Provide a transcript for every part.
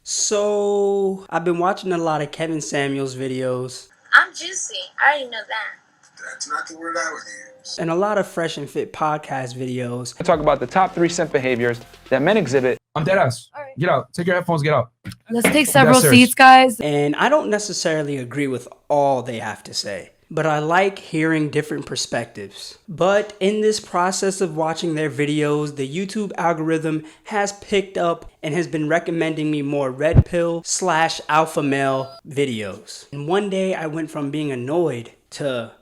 So, I've been watching a lot of Kevin Samuels videos. I'm juicy. I already know that. That's not the word I would use. And a lot of Fresh and Fit podcast videos. I talk about the top 3 simp behaviors that men exhibit. I'm dead ass. All right. Get out. Take your headphones, get out. Let's take several seats, guys. And I don't necessarily agree with all they have to say, but I like hearing different perspectives. But in this process of watching their videos, the YouTube algorithm has picked up and has been recommending me more red pill / alpha male videos. And one day I went from being annoyed to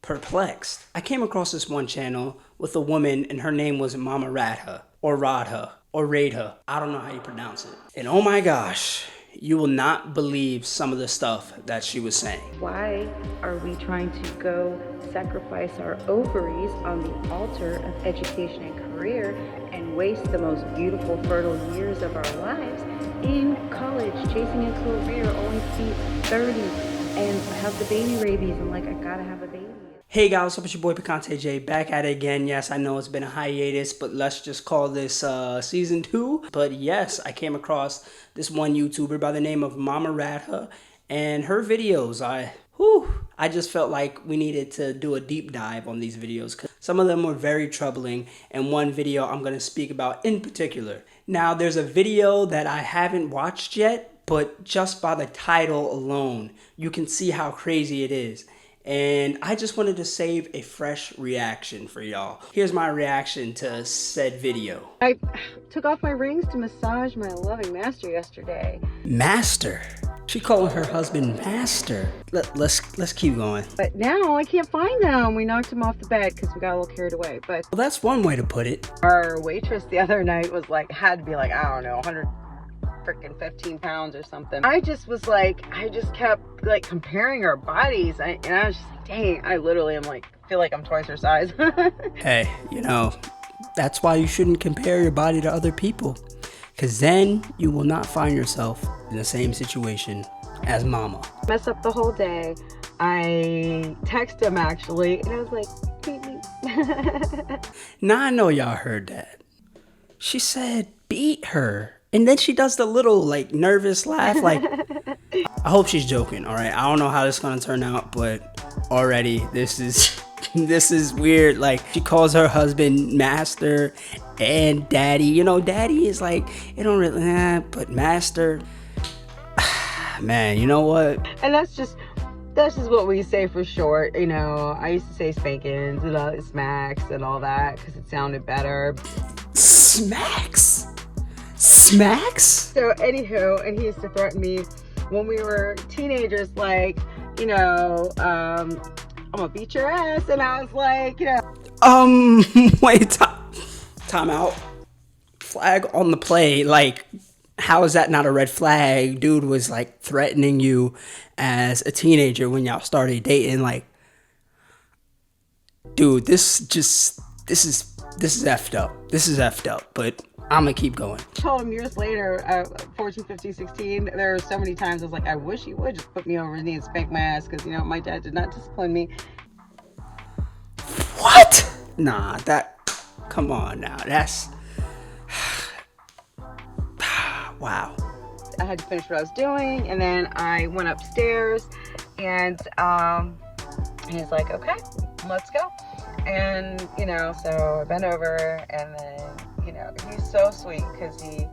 perplexed. I came across this one channel with a woman and her name was Mama Radha or Radha or Radha. I don't know how you pronounce it. And oh my gosh, you will not believe some of the stuff that she was saying. Why are we trying to go sacrifice our ovaries on the altar of education and career and waste the most beautiful, fertile years of our lives in college, chasing a career only to be 30 and have the baby rabies and I gotta have a baby? Hey guys, what's up? It's your boy Picante J back at it again. Yes, I know it's been a hiatus, but let's just call this season 2. But yes, I came across this one YouTuber by the name of Mama Radha and her videos. I just felt like we needed to do a deep dive on these videos because some of them were very troubling, and one video I'm going to speak about in particular. Now, there's a video that I haven't watched yet, but just by the title alone, you can see how crazy it is. And I just wanted to save a fresh reaction for y'all. Here's my reaction to said video. I took off my rings to massage my loving master yesterday. Master? She calling her husband master. Let's keep going. But now I can't find them. We knocked him off the bed because we got a little carried away. But well, that's one way to put it. Our waitress the other night was had to be I don't know, 115 pounds or something. I just was I just kept comparing our bodies, and I was just dang, I literally am feel like I'm twice her size. Hey, that's why you shouldn't compare your body to other people, because then you will not find yourself in the same situation as Mama. Mess up the whole day. I text him actually, and I was like, beat me. Now I know y'all heard that. She said beat her. And then she does the little nervous laugh. I hope she's joking. All right. I don't know how this is going to turn out, but already this is weird. She calls her husband master and daddy. Daddy is it don't really, but master, man, you know what? And that's just what we say for short. I used to say spankings and smacks and all that because it sounded better. Smacks? So anywho, and he used to threaten me when we were teenagers, I'm gonna beat your ass, and I was wait, time out. Flag on the play. How is that not a red flag? Dude was threatening you as a teenager when y'all started dating. Dude, this is effed up. This is effed up, but I'm gonna keep going. I told him years later, 14, 15, 16, there were so many times I was I wish he would just put me over his knee and spank my ass because, my dad did not discipline me. What? Nah, come on now. That's, wow. I had to finish what I was doing, and then I went upstairs, and he's like, okay, let's go. And, so I bent over, and then, he's so sweet because he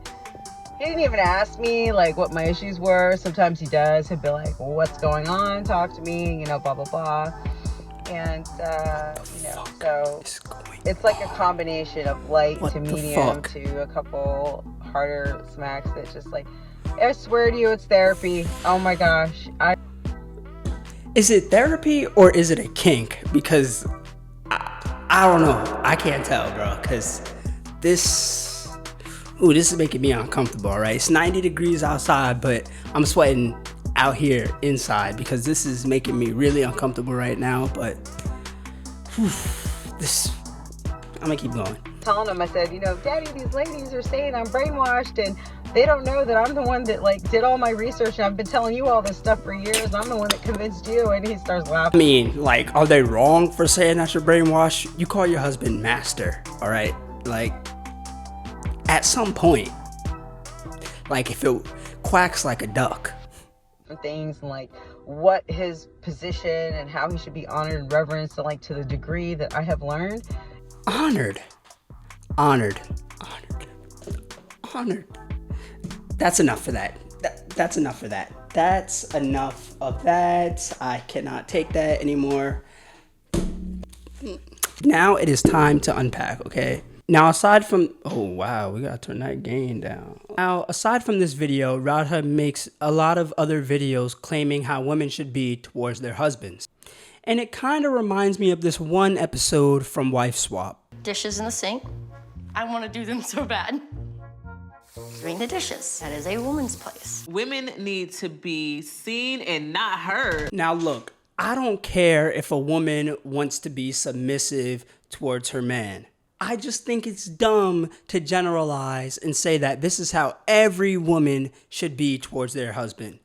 didn't even ask me what my issues were. Sometimes he does. He'll be like, well, what's going on? Talk to me, blah, blah, blah. And, so it's a combination of light to medium to a couple harder smacks that just I swear to you, it's therapy. Oh my gosh. Is it therapy or is it a kink? Because I don't know. I can't tell, bro, because this is making me uncomfortable, all right? It's 90 degrees outside, but I'm sweating out here inside because this is making me really uncomfortable right now, but I'm gonna keep going. Telling him, I said, Daddy, these ladies are saying I'm brainwashed and they don't know that I'm the one that did all my research and I've been telling you all this stuff for years. I'm the one that convinced you. And he starts laughing. I mean, are they wrong for saying that you're brainwashed? You call your husband master, all right? At some point, if it quacks like a duck. Things and like what his position and how he should be honored and reverenced, and like to the degree that I have learned. Honored. That's enough for that. That's enough for that. That's enough of that. I cannot take that anymore. Now it is time to unpack, okay? Now, aside from, oh wow, we gotta turn that gain down. Now, aside from this video, Radha makes a lot of other videos claiming how women should be towards their husbands. And it kind of reminds me of this one episode from Wife Swap. Dishes in the sink. I want to do them so bad. Doing the dishes. That is a woman's place. Women need to be seen and not heard. Now look, I don't care if a woman wants to be submissive towards her man. I just think it's dumb to generalize and say that this is how every woman should be towards their husband,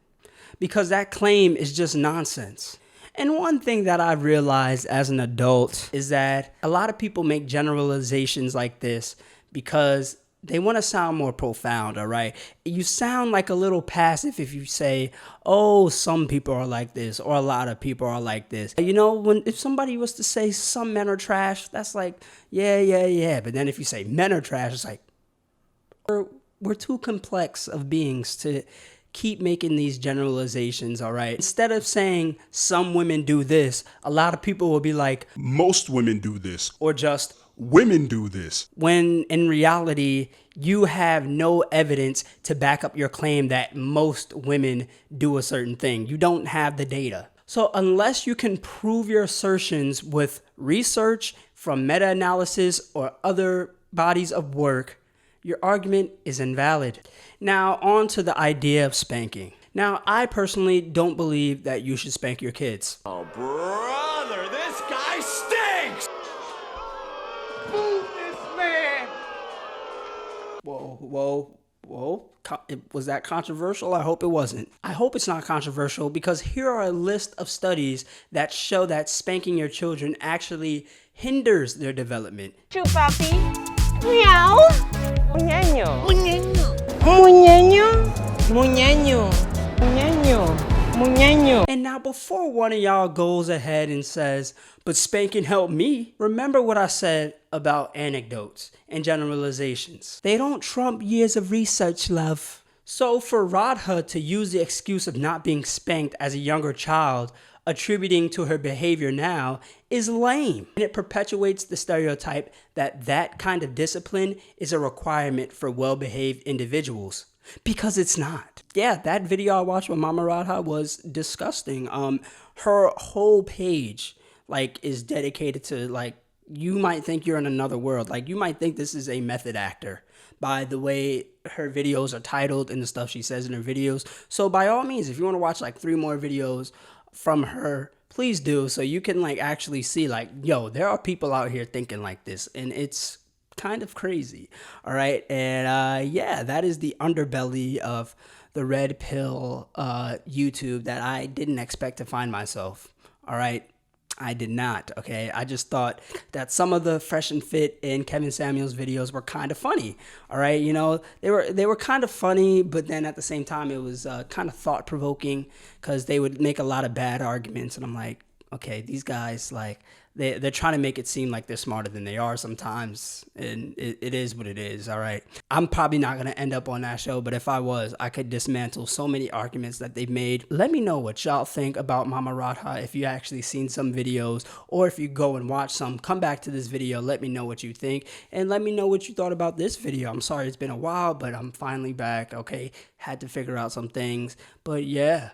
because that claim is just nonsense. And one thing that I've realized as an adult is that a lot of people make generalizations like this because they want to sound more profound, all right? You sound like a little passive if you say, oh, some people are like this, or a lot of people are like this. You know, if somebody was to say some men are trash, that's like, yeah. But then if you say men are trash, it's like, we're too complex of beings to keep making these generalizations, all right? Instead of saying some women do this, a lot of people will be like, most women do this. or just, Women do this. when in reality, you have no evidence to back up your claim that most women do a certain thing. You don't have the data. So unless you can prove your assertions with research from meta-analysis or other bodies of work, your argument is invalid. Now, on to the idea of spanking. Now, I personally don't believe that you should spank your kids. Oh, brother, this guy stinks! Move this man! Whoa. Was that controversial? I hope it wasn't. I hope it's not controversial, because here are a list of studies that show that spanking your children actually hinders their development. Chupapi. Meow. Muñeño. Muñeño. Muñeño. Muñeño. Muñeño. Muñeño. And now, before one of y'all goes ahead and says, but spanking helped me, remember what I said about anecdotes and generalizations. They don't trump years of research, love. So for Radha to use the excuse of not being spanked as a younger child, attributing to her behavior now, is lame. And it perpetuates the stereotype that that kind of discipline is a requirement for well-behaved individuals. Because it's not. Yeah, that video I watched with Mama Radha was disgusting. Her whole page, like, is dedicated to, like, you might think you're in another world. Like, you might think this is a method actor by the way her videos are titled and the stuff she says in her videos. So by all means, if you want to watch like 3 more videos from her, please do, so you can like actually see like, yo, there are people out here thinking like this, and it's kind of crazy. All right. And yeah, that is the underbelly of the Red Pill YouTube that I didn't expect to find myself. All right. I did not. Okay. I just thought that some of the Fresh and Fit and Kevin Samuels videos were kind of funny. All right. You know, they were kind of funny, but then at the same time, it was kind of thought provoking because they would make a lot of bad arguments. And I'm like, okay, these guys, like, they're trying to make it seem like they're smarter than they are sometimes, and it is what it is, all right? I'm probably not going to end up on that show, but if I was, I could dismantle so many arguments that they've made. Let me know what y'all think about Mama Radha, if you actually seen some videos, or if you go and watch some, come back to this video, let me know what you think, and let me know what you thought about this video. I'm sorry it's been a while, but I'm finally back, okay? Had to figure out some things, but yeah,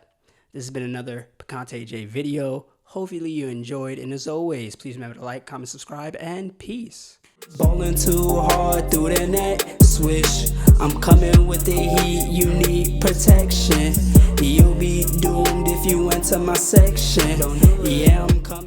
this has been another Picante J video. Hopefully you enjoyed, and as always, please remember to like, comment, subscribe, and peace. Ballin' too hard through the net, swish. I'm coming with the heat, you need protection. You'll be doomed if you enter my section. Yeah, I'm coming.